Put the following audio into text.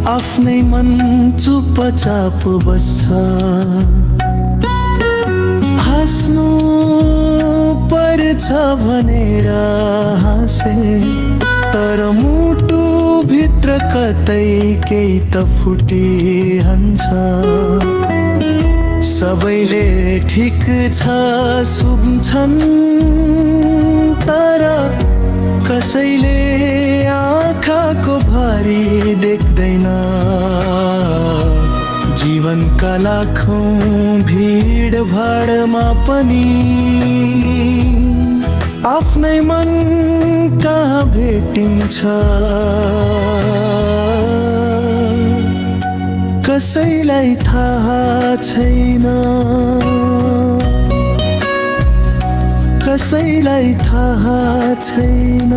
आफ्नै मन चुपचाप बस्छ। हाँस्नु पर्छ भनेर हाँसे, तर मुटु भित्र कतै केही त फुटिहाल्छ। सबैले ठिक छ सुन्छन्, तर कसैले आँखाको भारी देख्दैन। जीवनका लाखौं भिडभाडमा पनि आफ्नै मन कहाँ भेटिन्छ। कसैलाई थाहा छैन, कसैलाई थाहा छैन।